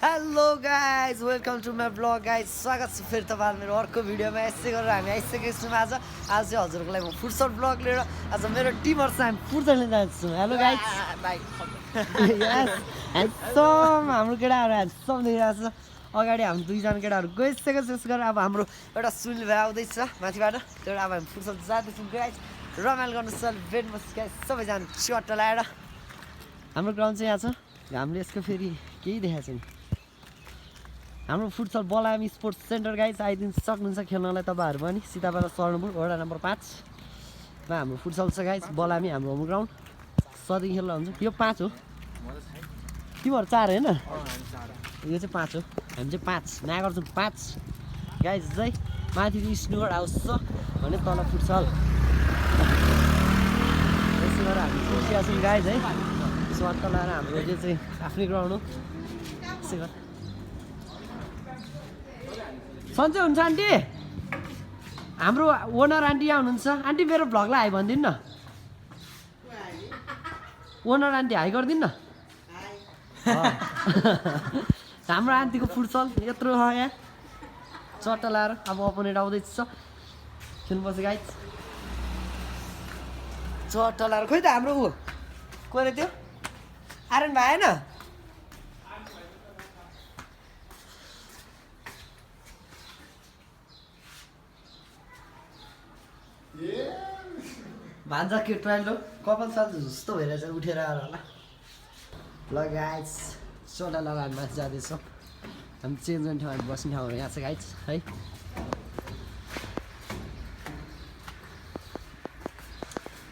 Hello guys welcome to my blog guys स्वागत छ फेरि तपाईहरु मेरो अर्को भिडियोमा यसै गरेर हामी आइसकेको छौँ आज चाहिँ हजुरको लागि म फुटसट ब्लग लिएर आज मेरो टिमहरु चाहिँ हामी फुटसट लिन जान्छौँ हेलो गाइज यस ह्यान्डसम हाम्रो केटाहरु ह्यान्डसम देखिरहेको छ अगाडि हामी दुईजना केटाहरु गइसकेको छ त्यस गरेर अब हाम्रो एउटा सुनिल भाइ आउँदैछ माथिबाट त्यो अब हामी फुटसट जाँदैछौँ गाइज रमाइलो गर्नु सेलिब्रेट मस्त गाइज सबैजना चट्ट लाएर हाम्रो ग्राउन्ड चाहिँ यहाँ छ हामीले यसको फेरि केही देखाएको छैन हाम्रो फुटसल बलामी स्पोर्ट्स सेन्टर गाइज आइदिनु सक्नुहुन्छ खेल्नलाई तपाईँहरू पनि सीतापाडा सर्णपुर वडा नम्बर 5 मा हाम्रो फुटसल छ गाइज बलामी हाम्रो होम ग्राउन्ड सधैँ खेल्न हुन्छ यो 5 हो तिमीहरू 4 होइन यो चाहिँ 5 हो हामी चाहिँ 5 नागर चाहिँ 5 गाइज चाहिँ माथि स्नुकर हाउस छ भने तल फुटसल यसो गरेर हामी खुसिया छौँ गाइज है सट्ट लाएर हाम्रो यो चाहिँ आफ्नै ग्राउन्ड हो यसै गरेर सन्चै हुन्छ आन्टी हाम्रो ओनर आन्टी यहाँ हुनुहुन्छ आन्टी मेरो भ्लगलाई हाई भनिदिनु न ओनर आन्टी हाई गरिदिनु न हाम्रो आन्टीको फुटसल यत्रो छ यहाँ चट्टा लाएर अब अपोनेन्ट आउँदैछ खेल्नुपर्छ गाइज चट्टा लाएर खोइ त हाम्रो ऊ को अरे त्यो आर्यन भाइ होइन भान्जा के ट्रायल हो कपाल साल जस्तो भइरहेछ उठेर आएर होला ल गाइज चोला लगाएर हामी माथि जाँदैछौँ हामी चेन्ज गर्ने ठाउँ हामी बस्ने ठाउँहरू यहाँ छ गाइज है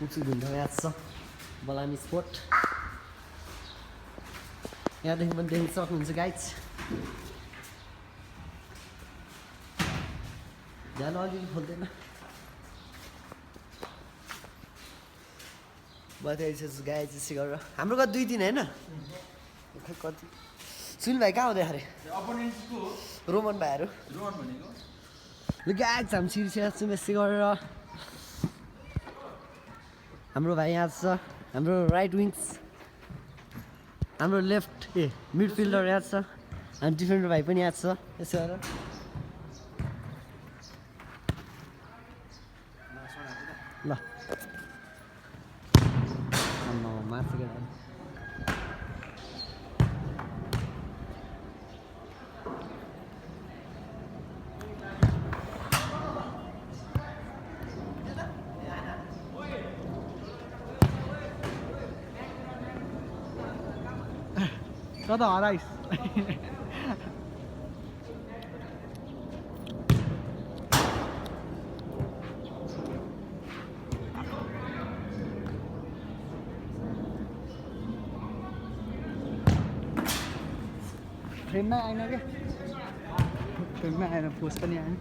उच्च धुन ठाउँ यहाँ छ बलामी स्पोर्ट यहाँदेखि पनि देख्न सक्नुहुन्छ गाइज ध्यान अलिअलि खोल्दैन बताइसकेछु गाई चाहिँ गरेर हाम्रो कति 2 दिन होइन खै कति सुनिल भाइ कहाँ आउँदै अरे रोमन भाइहरू ल गाई चाहिँ हामी सिरिसेको छौँ यसै गरेर हाम्रो भाइ यहाँ छ हाम्रो राइट विङ्स हाम्रो लेफ्ट मिडफिल्डर यहाँ छ अनि डिफेन्डर भाइ पनि यहाँ छ यसो गरेर ल माथि कता हराइस फ्रेममै आएन क्या फ्रेममै आएन पोस्ट पनि आएन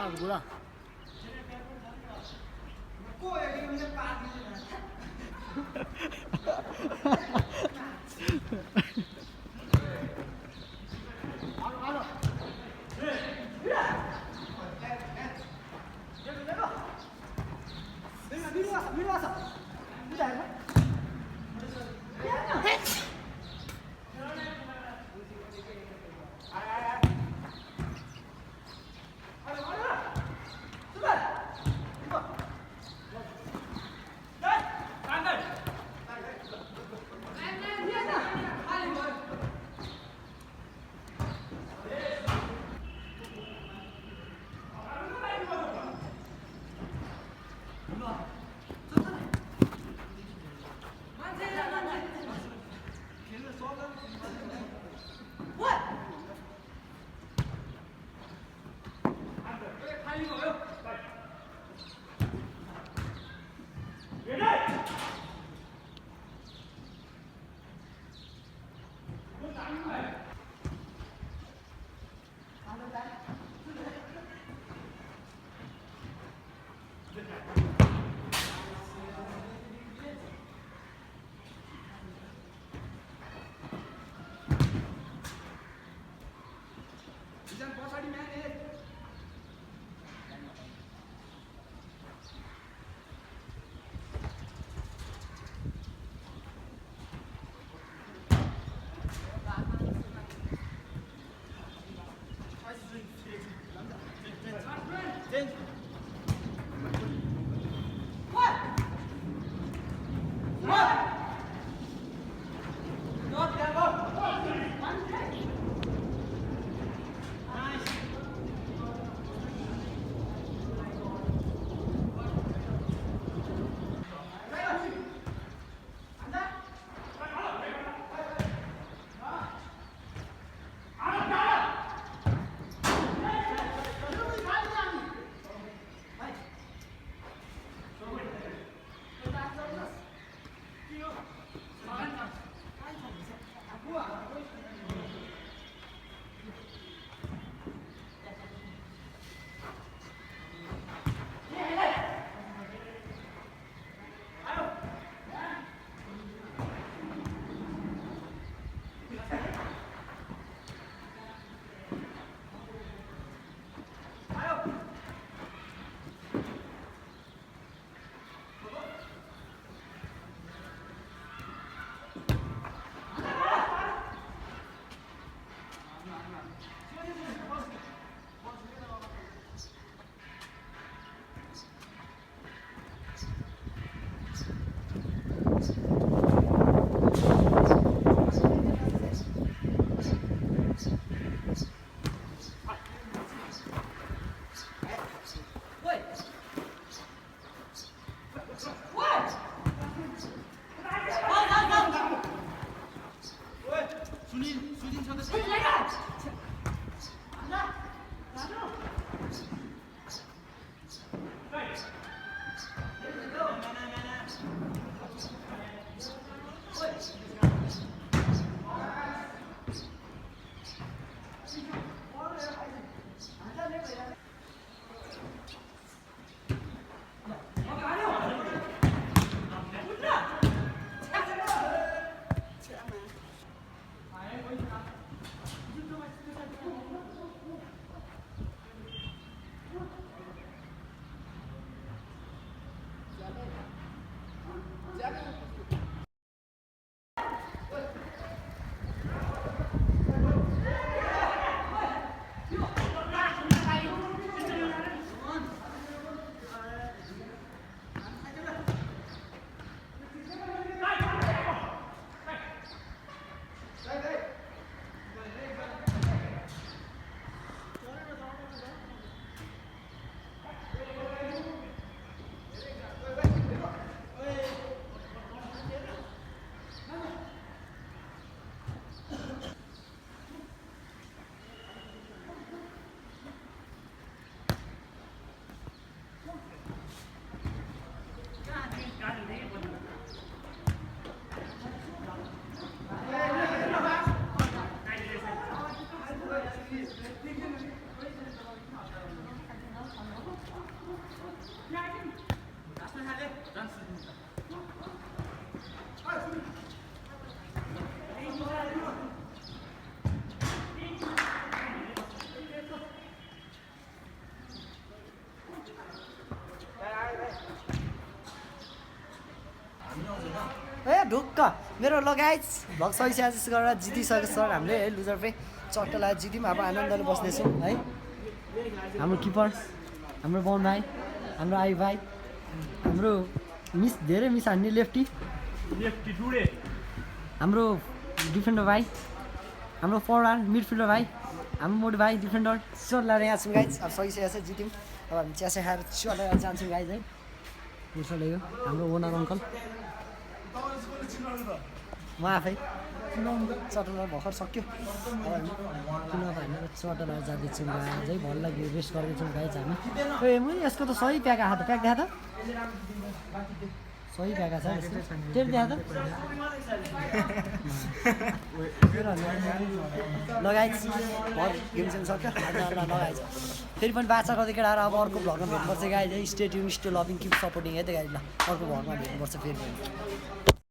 alguna. ए ढुक्क मेरो लगाइज भग सकिसकेको जस्तो गरेर जितिसकेको सर हामीले है लुजर पे चट्टलाई जित्यौँ अब आनन्दले बस्दैछौँ है हाम्रो किपर हाम्रो बन भाइ हाम्रो आई भाइ हाम्रो मिस धेरै मिस हान्ने लेफ्टी हाम्रो डिफेन्डर भाइ हाम्रो फरवार्ड मिडफिल्डर भाइ हाम्रो मोड भाइ डिफेन्डर चट्टलाएर यहाँ छौँ गाइज अब सकिसकेको छ जित्यौँ अब हामी चिया खाएर चट्टलाएर जान्छौँ गाइज है पुर्सले हाम्रो ओनर अङ्कल म आफै चट्टलाएर भर्खर सक्यो अब किन भनेर चट्टलाएर जाँदैछौँ गाइज है भल लाग्यो रेस्ट गर्दैछौँ गाइज हामी ए म यसको त सही प्याक आएको त प्याक देखा त सही प्याक छ त्यो देखा त लगाइज गेम सेम सक्यो लगाइज फेरि पनि बाचा गर्दै केटाएर अब अर्को भ्लगमा भेट्नुपर्छ गाइज है stay tune stay loving keep supporting है त गाइज ल अर्को भ्लगमा भेट्नुपर्छ फेरि पनि